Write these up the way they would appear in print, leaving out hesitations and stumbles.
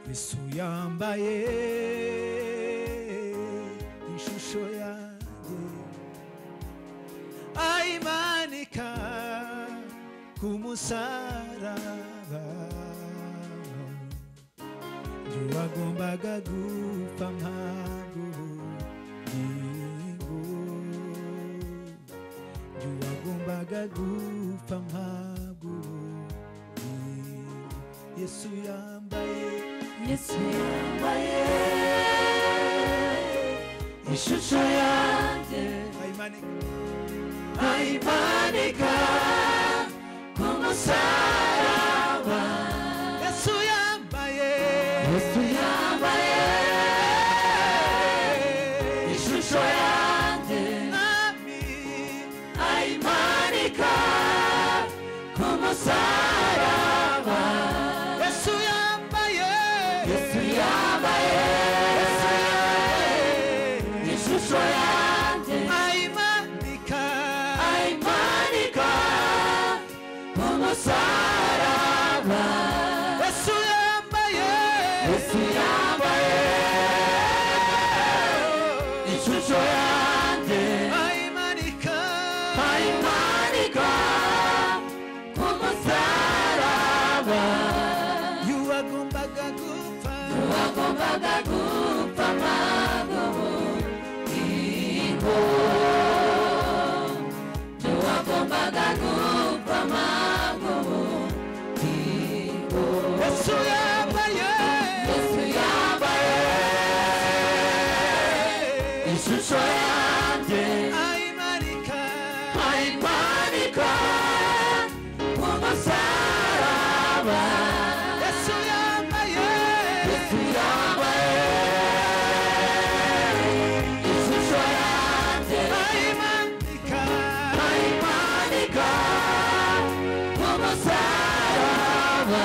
Yesu yambaye ishusho yanjye ayimanika ku musaraba njye wagombaga gupfa mpabw'ubugingo njye wagombaga gupfa mpabw'ubugingo Yesu yambaye ishusho yanjye ayimanika ku musaraba Yesu yambaye ishusho yanjye ayimanika ku musaraba Yesu yambaye ishusho yanjye ayimanika ku musaraba Yesu yambaye ishusho yanjye ayimanika ku musaraba wagombaga gupfa mpabw'ubugingo wagombaga gupfa mpabw'ubugingo Yesu yambaye ishusho yanjye ayimanika ku musaraba Yesu yambaye ishusho yanjye ayimanika ku musaraba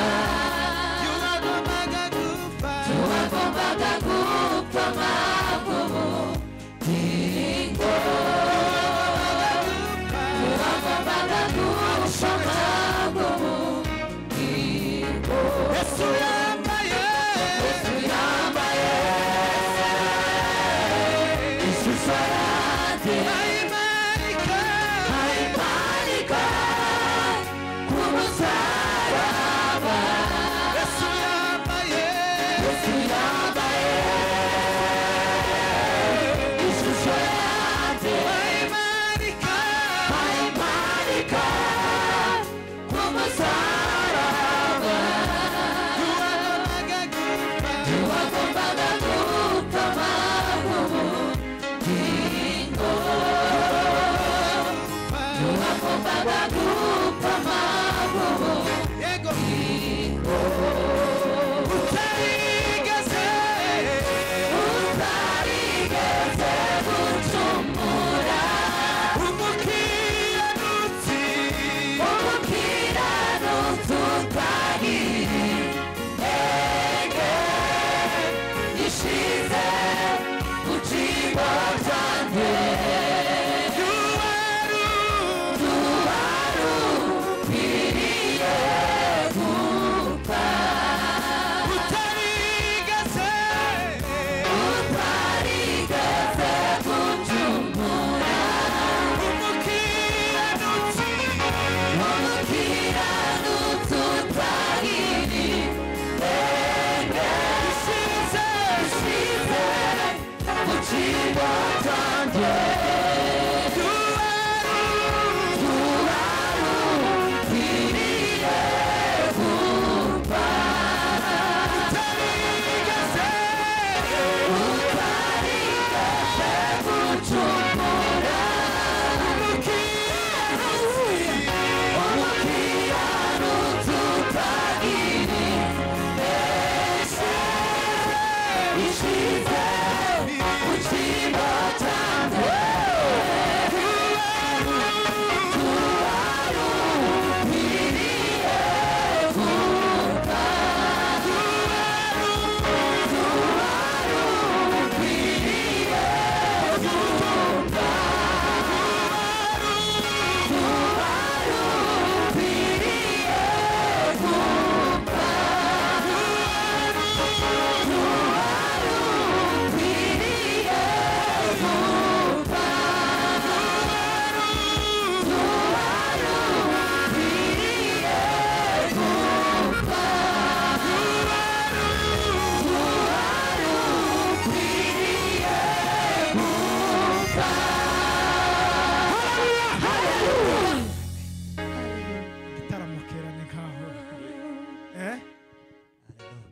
wagombaga gupfa mpabw'ubugingo wagombaga gupfa mpabw'ubugingo Yesu yambaye ishusho yanjye ayimanika ku musaraba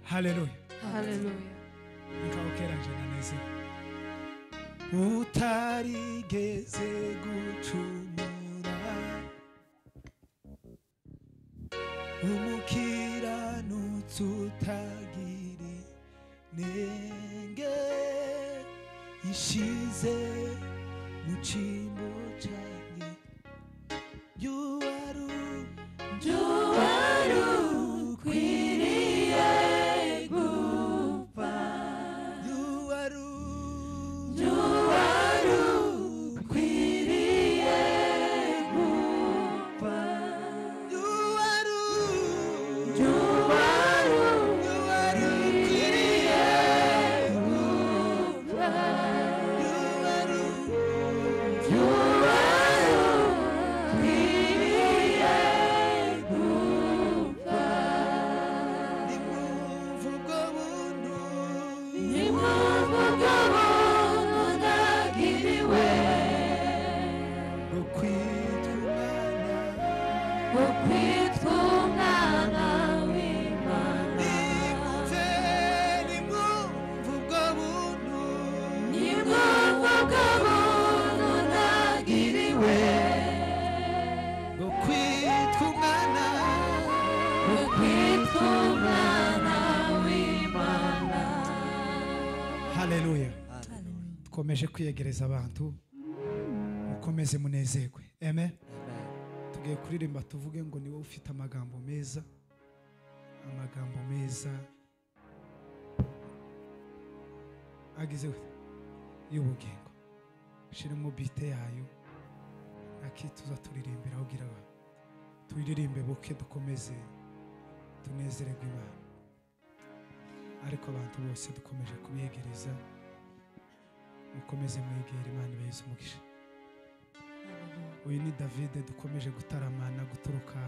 Hallelujah. Hallelujah. Nkaokeranje naneze. Utarigeze gucumura umukiranutsi utagiri nenge ishize mu cyimbo cyanjye Ukwiriye gupfa. Ukwiriye gupfa. Hallelujah. Dukomeje kwiyegereza abantu mukomeze munezerwe. Amen. Tugiye kuririmba tuvuge ngo niwe ufite amagambo meza. Amagambo meza agize y'ubugingo. Shiremo bite yayo akituza turirimbira ugira abantu. Turirimbe buke dukomeze tunezererwe Imana. Ariko abantu bose dukomeje kubiyegereza mukomeze mwegera Imana ibeze umugisha. Uyu ni David dukomeje gutaramana guturuka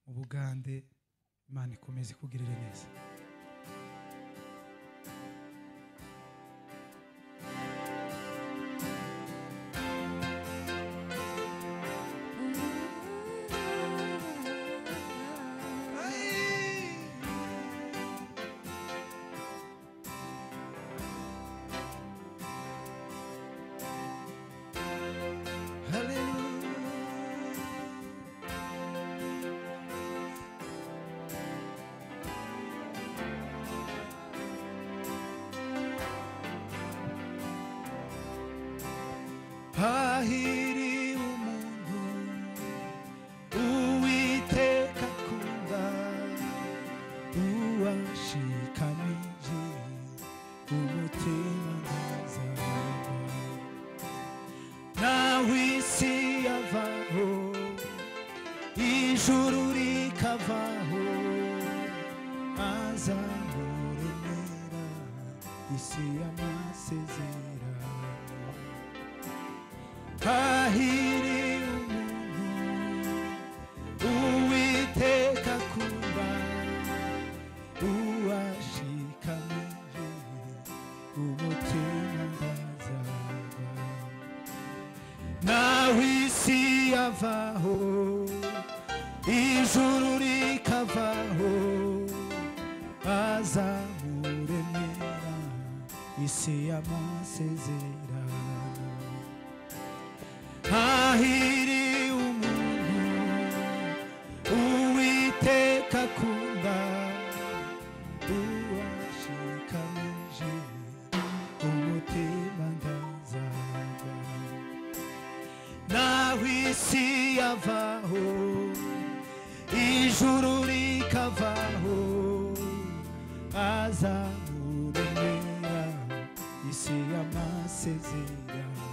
mu Bugande. Imana ikomeze kugirira neza. Hahiri umuntu Uwiteka akunda uwashikamije umutima ntazagwa nawe isi yavaho ijuru rikavaho azamuremera isi y'amasezerano. Hahiri umuntu Uwiteka akunda uwashikamije umutima ntazagwa nawe isi yavaho ijuru rikavaho azamuremera isi y'amasezerano. Hahiri umuntu Uwiteka akunda uwashikamije umutima ntazagwa nawe isi yavaho ijuru rikavaho azamuremera isi y'amasezerano.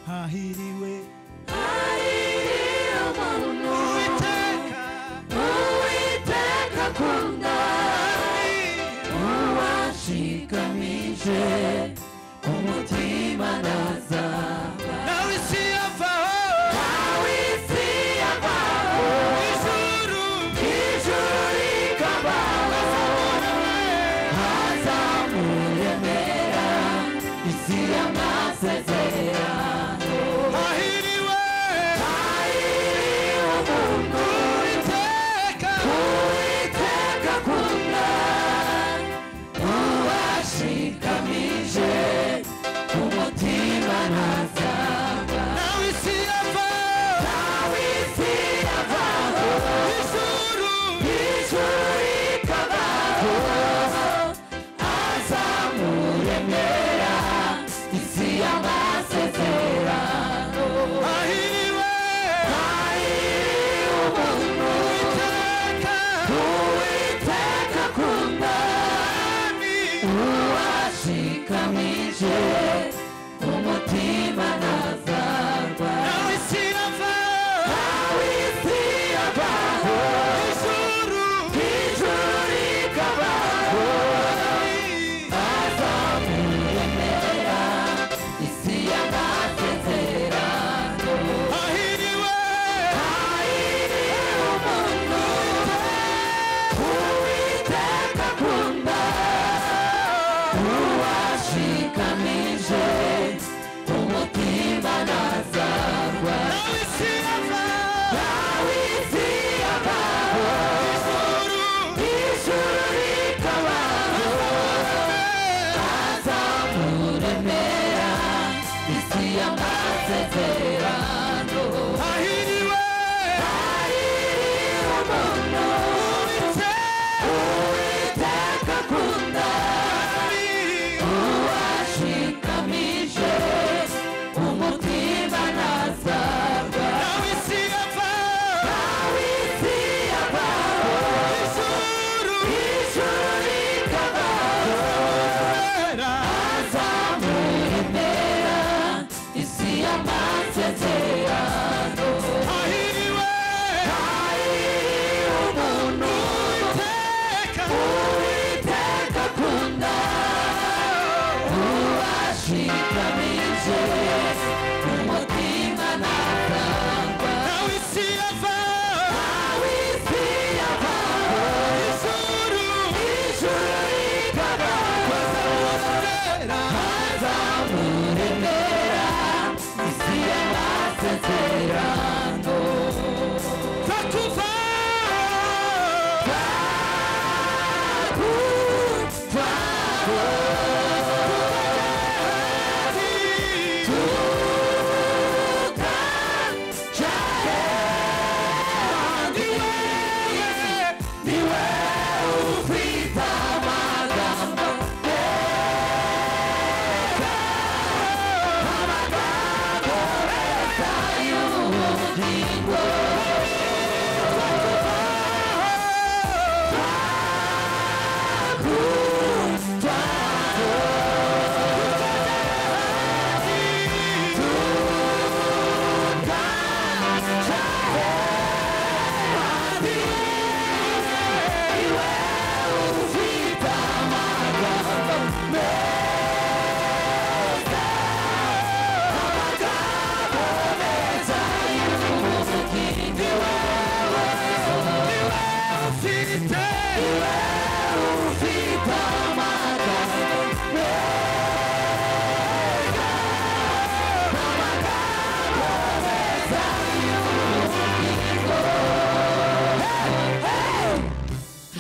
Hahiriwe umuntu Uwiteka akunda uwashikamije umutima ntazagwa nawe isi yavaho ijuru rikavaho azamuremera isi y'amasezerano. hahiriwe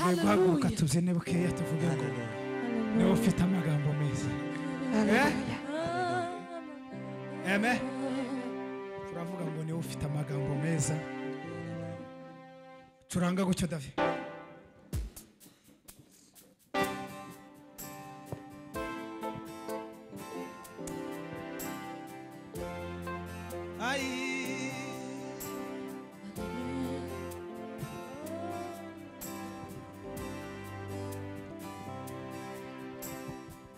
tugiye guhaguruka tubyine bukeya tuvuge ngo niwe ufite amagambo meza. Amen. Turavuga ngo niwe ufite amagambo meza. Curanga gucyo David.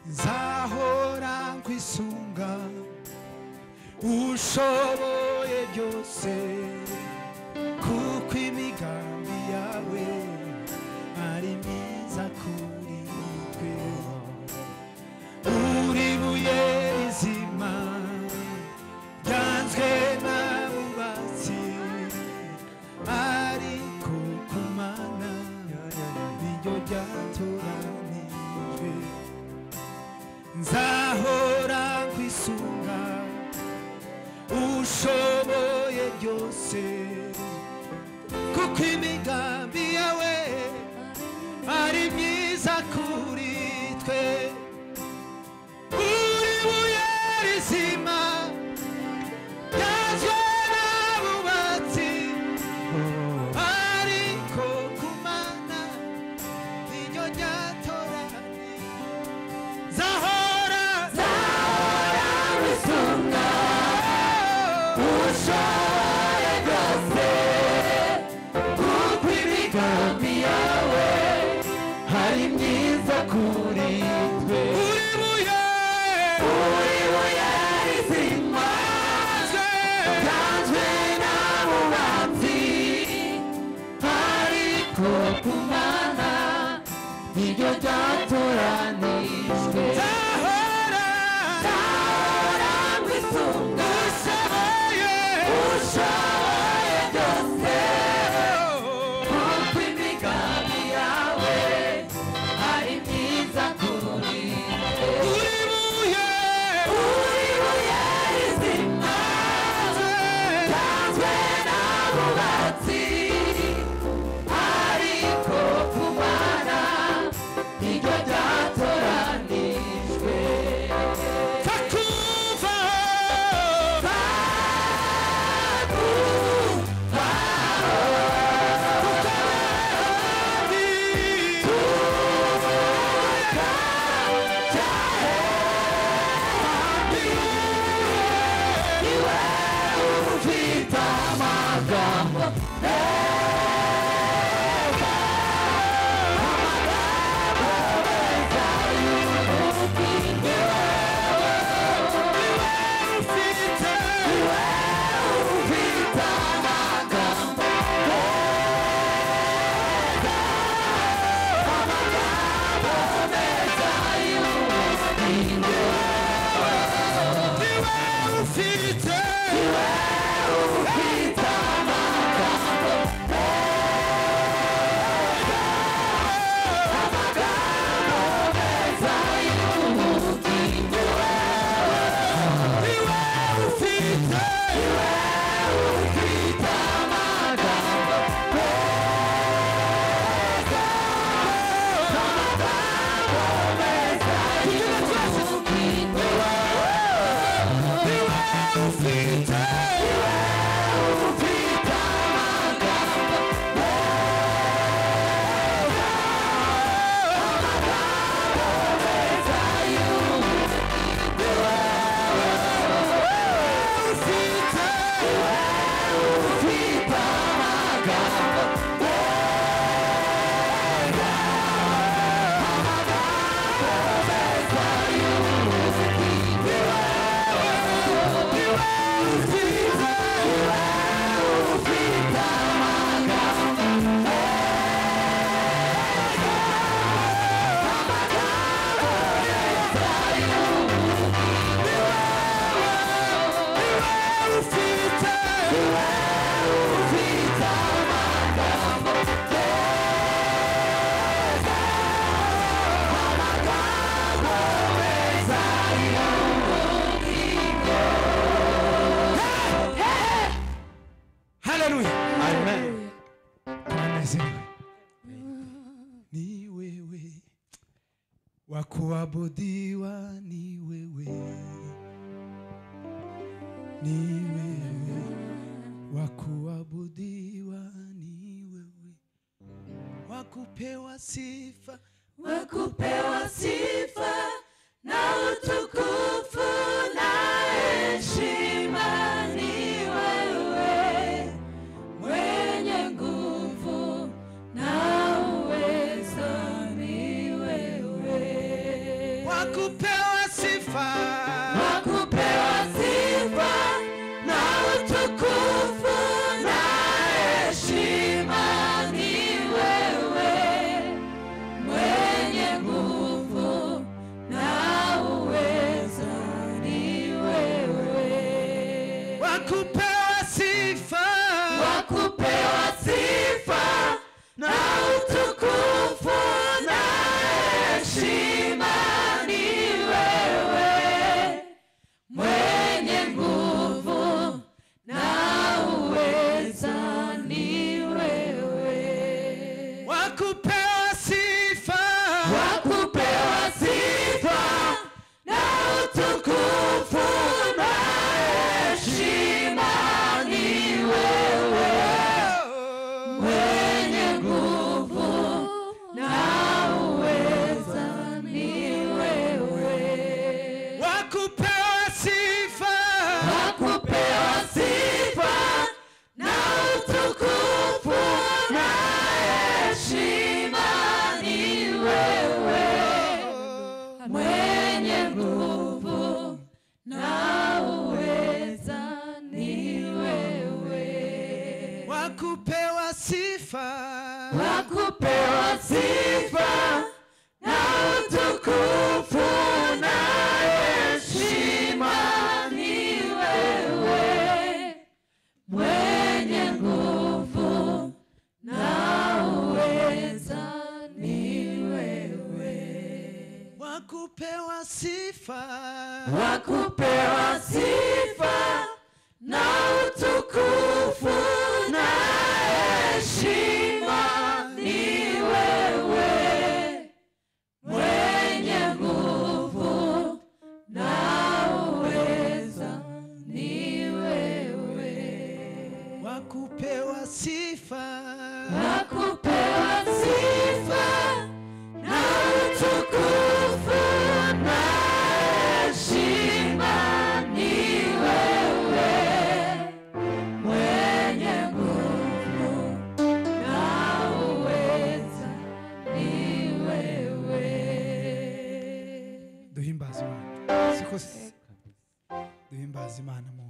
Zahora kwisunga ushoboye byose kuko imigambi yawe ari myiza kuri twe. Uri buye rizima ryanzwe n'abubatsi ariko ku Mana niryo ryatoranijwe. Nzahora kwisunga ushoboye byose kuko imigambi yawe ari myiza kuri twe. Uri buye rizima ryanzwe n'abubatsi ariko ku Mana niryo ryatoranijwe. Zahora wisunga ushoboye byose kuko imigambi yawe ari myiza kuri twe. uri buye rizima ryanzwe n'abubatsi ariko ku Mana niryo ryatoranijwe. Zahora wisunga ushoboye byose kuko imigambi yawe ari myiza kuri twe. uri buye rizima ryanzwe n'abubatsi ariko ku Mana niryo ryatoranijwe. wakuabudiwa ni wewe, ni wewe, wakuabudiwa ni wewe, wakupewa sifa, wakupewa sifa na utukufu na heshima ni wewe, mwenye nguvu na uweza ni wewe, wakupewa sifa, wakupewa sifa na utukufu na heshima ni wewe, mwenye nguvu na uweza ni wewe, wakupewa sifa, wakupewa sifa na utukufu na heshima ni wewe, mwenye nguvu na uweza ni wewe, wakupewa sifa, wakupewa sifa na utukufu na heshima ni wewe, mwenye nguvu na uweza ni wewe, wakupewa sifa, wakupewa sifa na utukufu na heshima ni wewe, mwenye nguvu na uweza ni wewe, wakupewa sifa, wakupewa sifa na utukufu na heshima ni wewe, mwenye nguvu na uweza ni wewe, wakupewa sifa, wakupewa sifa na utukufu na heshima ni wewe, mwenye nguvu na uweza ni wewe, wakupewa sifa, wakupewa sifa na utukufu na heshima ni wewe, mwenye nguvu na uweza ni wewe. duhimbaza Imana, siko se? Duhimbaza Imana mu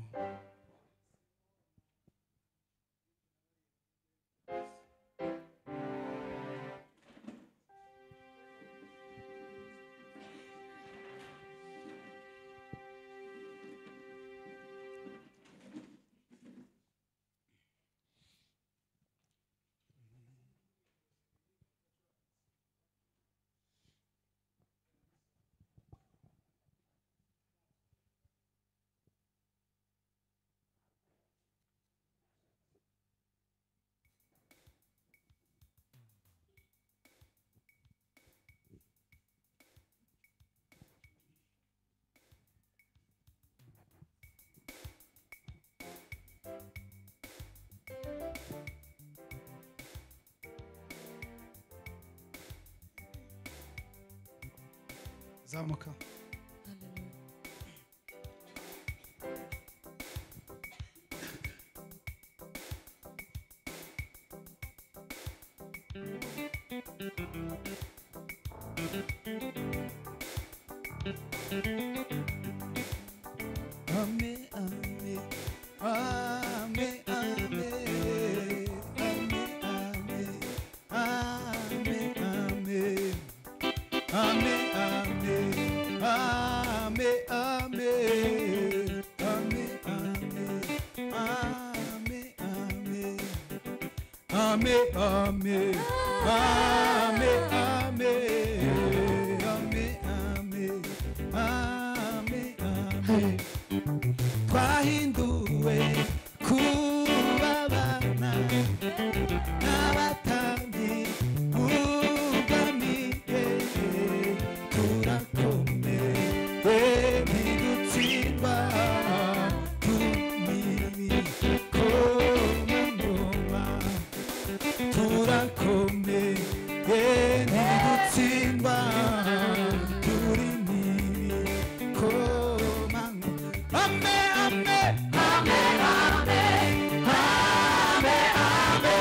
zamuka. Amen, amen, amen, amen, amen, amen, amen, amen, amen, amen, amen, amen, amen, amen, amen, twahinduwe kubabana n'abatambyi b'ubwami, ntidutsimba turi n'ibikomangoma ame ame ame ame ame ame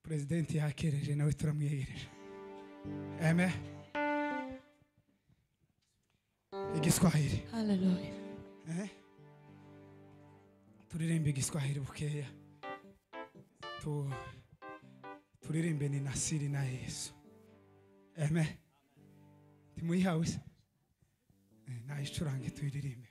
presidenti yakereje nawe turamwiyegereje. Amen. Igiswahili. Hallelujah. Turirimbe igiswahili bukeya. Turirimbe ni Nasiri na Yesu. Amen. Timuyihawe se. Nayicurange tuyiririmbe.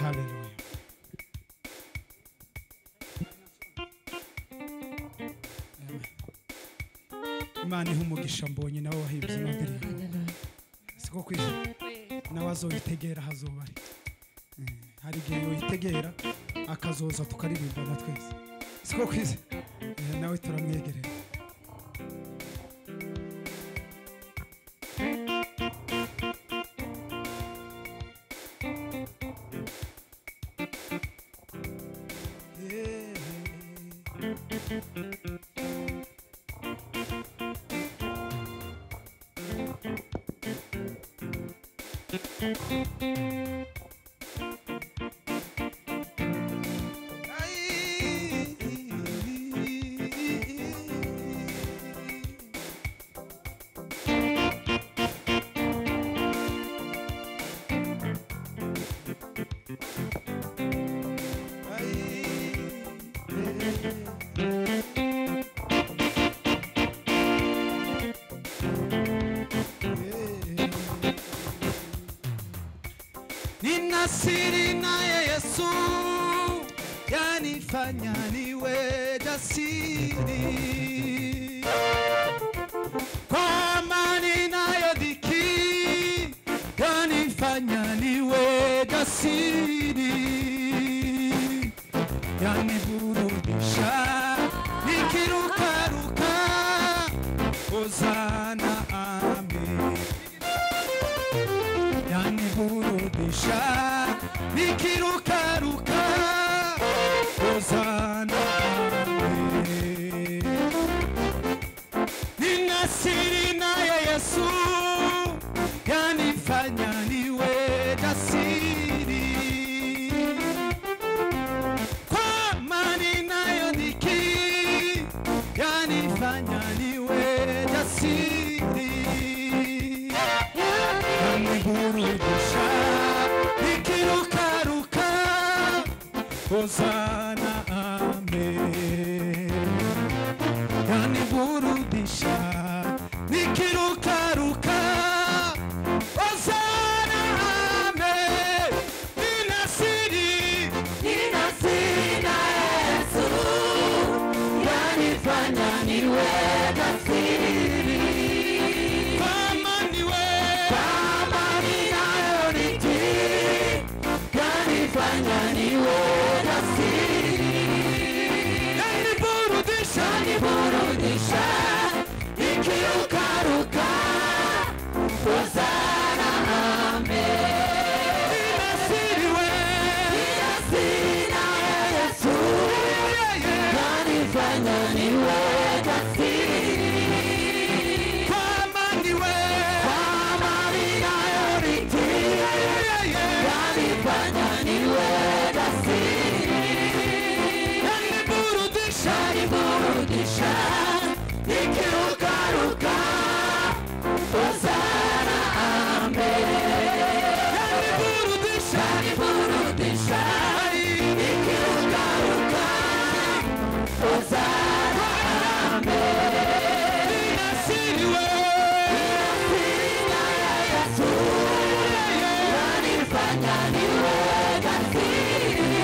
Hallelujah. Imana ihumugisha mbonye nawe wahibye n'indirimbo. Siko kwiza. Nawe azoyitegera hazobari. Hari igihe yoyitegera akazoza tukaririmba na twese. Siko kwiza. Nawe turamwegerera. Nasiri na Yesu yanifanya niwe jasiri, kwa amani nayo dhiki yanifanya niwe jasiri, yaniburudisha nikirukaruka, Hosana amen. Yaniburudisha nikirukaruka, Hosana amen. Ni Nasiri na Yesu yanifanya niwe jasiri, kwa amani nayo dhiki yanifanya niwe jasiri, yaniburudisha nikirukaruka, Hosana amen. Yaniburudisha nikirukaruka, Hosana amen. Ni Nasiri na Yesu yanifanya niwe jasiri, kama niwe nayo dhiki yanifanya niwe jasiri, yaniburudisha nikirukaruka, Hosana amen. Ni Nasiri we na Yesu yanifanya niwe jasiri, kama niwe amani nayo dhiki yanifanya niwe jasiri, yaniburudisha nikirukaruka, Hosana amen. yaniburudisha nikirukaruka, Hosana amen. Ni Nasiri we na Yesu yanifanya niwe jasiri,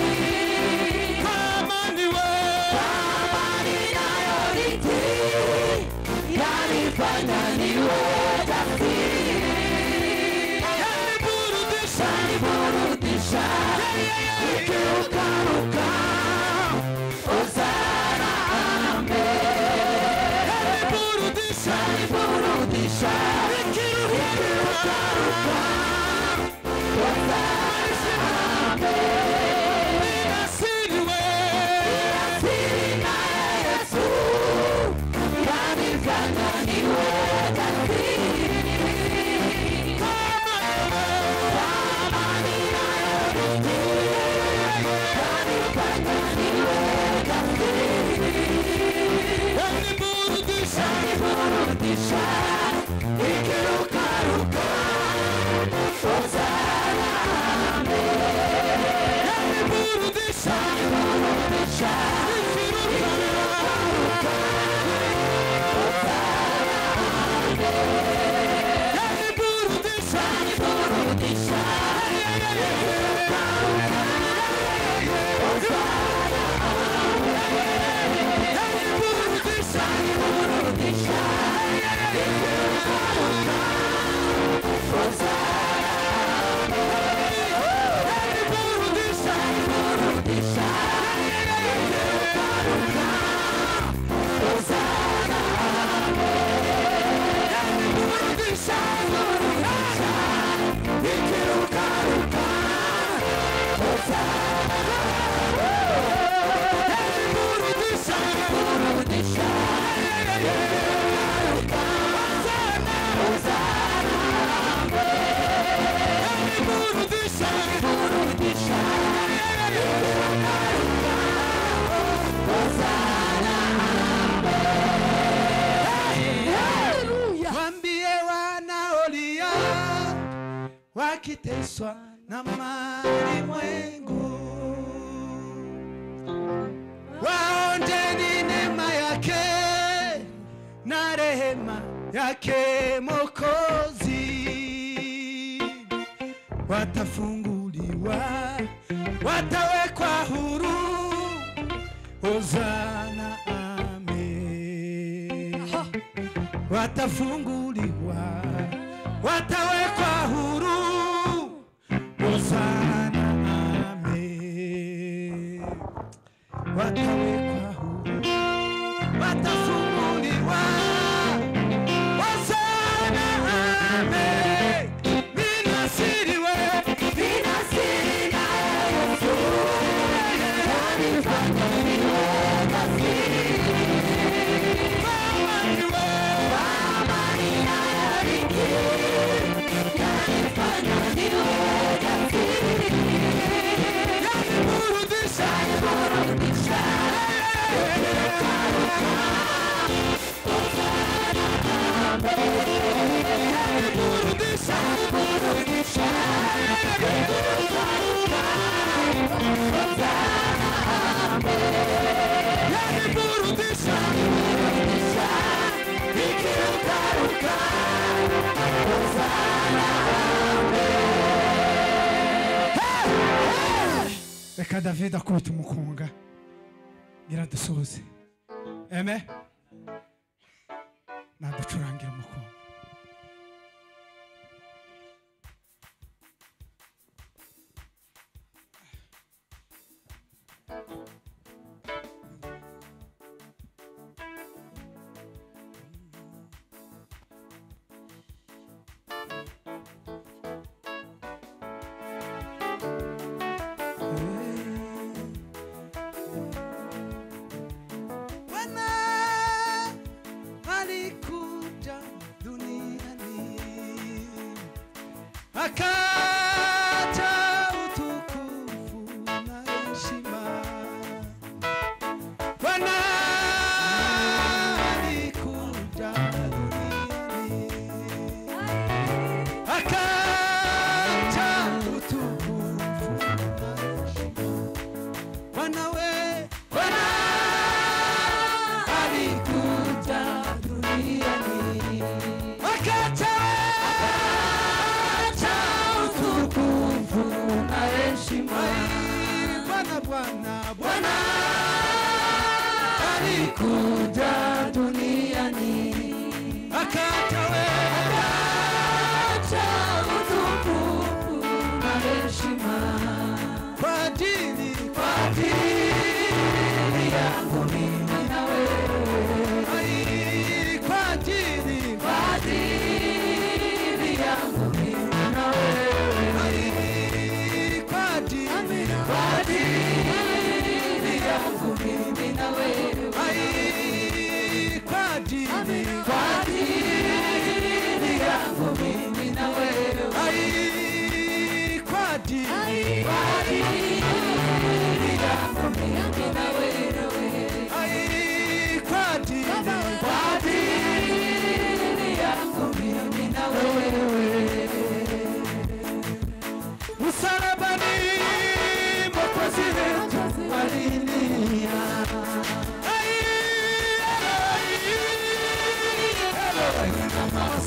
wakiteswa na malimwengu, waonjeni neema yake na rehema yake Mwokozi, watafunguliwa, watawekwa huru, Hosana amen. Watafunguliwa, watawekwa huru, Hosana amen. Watawekwa huru, watafunguliwa, Hosana amen. Ninasiriwe, Ninasiri na Yesu, yanifanya niwe jasiri. Amani na yariki, yanifanya niwe jasiri. yaniburudisha, Yaniburudisha, yaniburudisha, yaniburudisha, nikirukaruka, reka David akubita umukunga ngira dusoze. Amen. Naducurangira umukunga. Bwana alikuja duniani, akaja utukufu na heshima. Bwana alikuja duniani, akaja utukufu na heshima. Bwana we, Bwana alikuja duniani, akaja utukufu na heshima. Bwana, Bwana, Bwana alikuja duniani, akaja utukufu na heshima. kwa ajili Yangu mimi na wewe, kwa ajili yangu mimi na wewe, kwa ajili yangu mimi na wewe, kwa ajili yangu mimi na wewe, kwa ajili yangu mimi na wewe.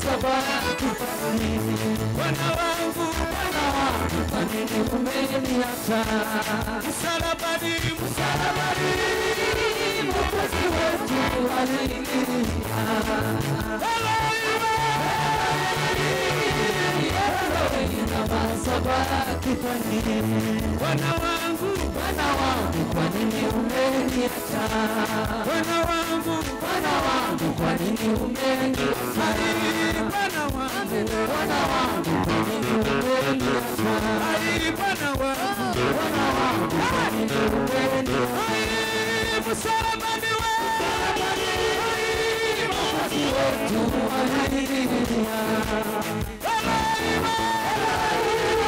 sabaki kwa nini? Bwana wangu, Kwa nini umeniacha? msalabani, Msalabani Mwokozi wetu alilia. Sabaki kwa nini? Bwana wangu, Kwa nini umeniacha? Bwana wangu, Kwa nini umeniacha? Bwana wangu, Kwa nini umeniacha? Bwana wangu, msalabani Bwana wangu,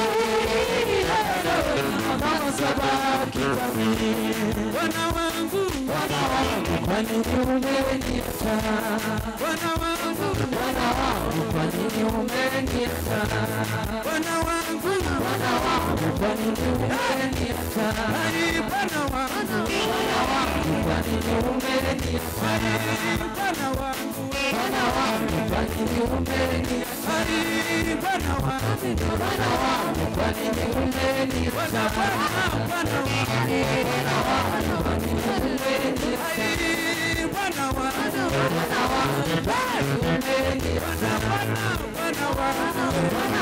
Kwa nini umeniacha? Bwana wangu, Kwa nini umeniacha? Bwana wangu, Kwa nini umeniacha? Bwana wangu, Kwa nini umeniacha? Bwana wangu, Kwa nini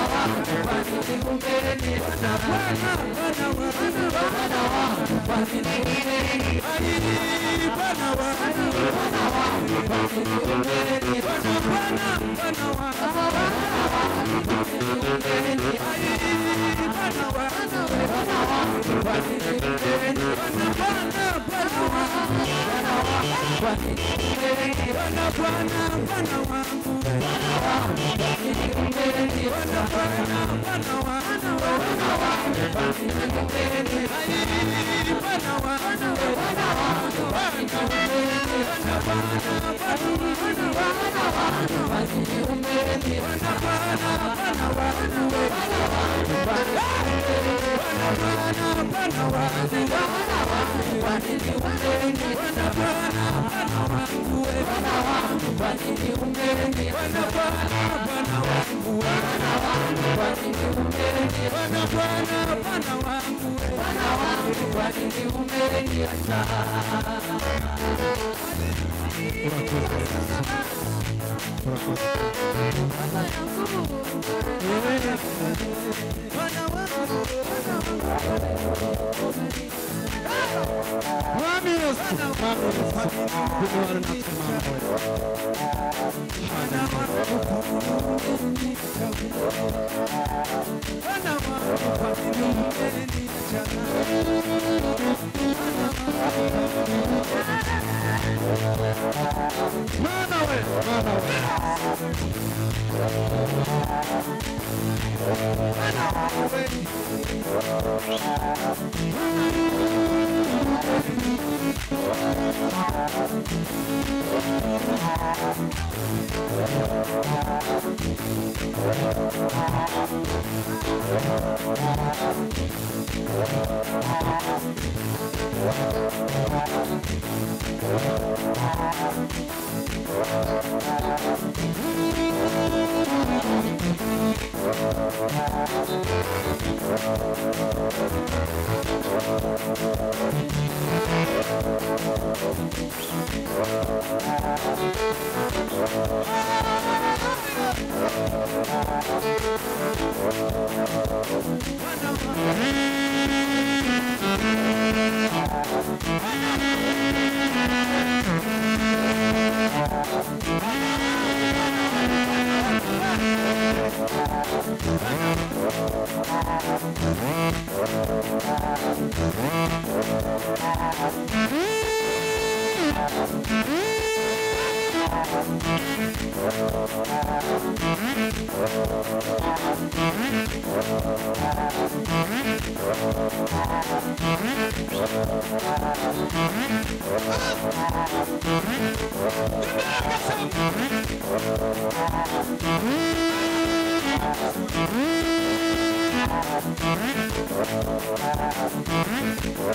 umeniacha? Bwana wangu, Kwa nini umeniacha? Bwana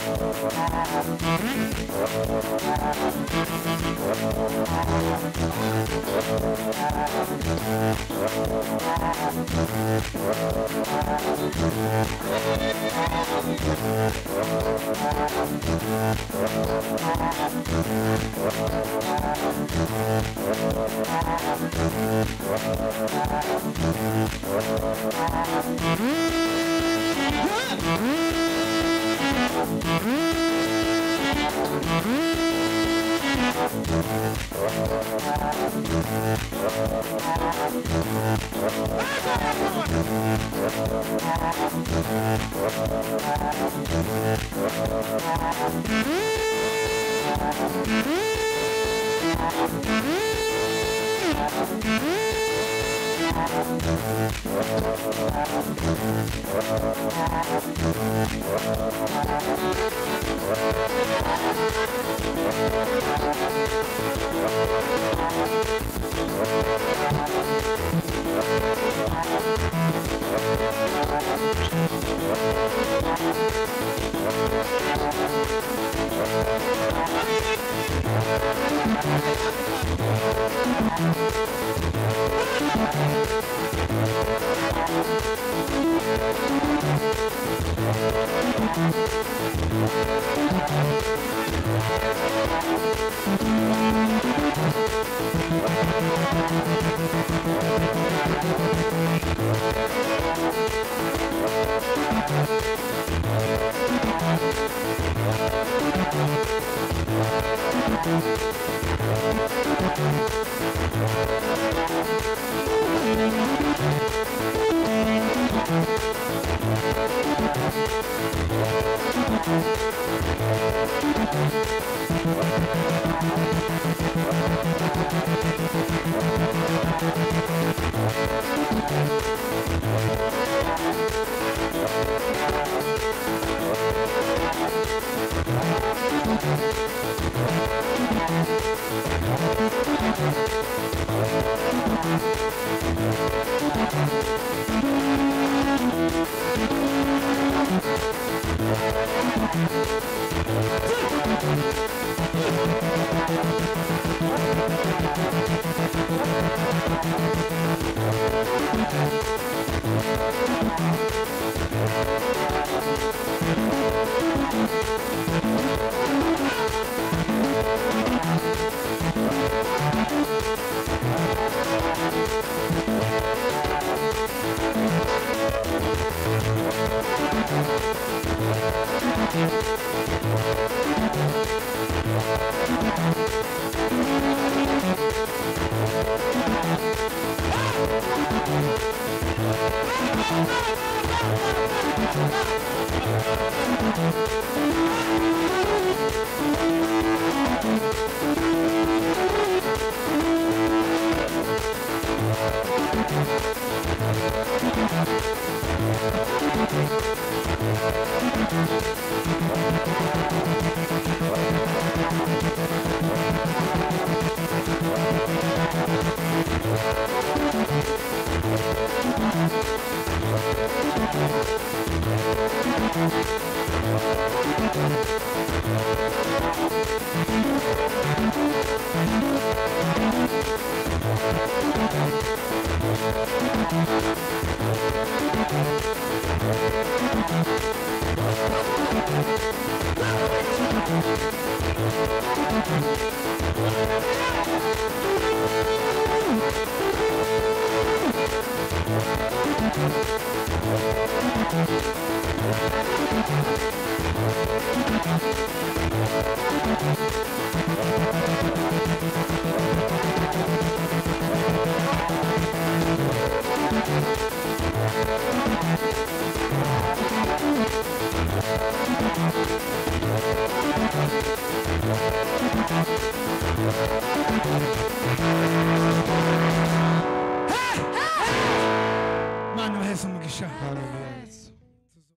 Mana uheza umugisha. Hallelujah.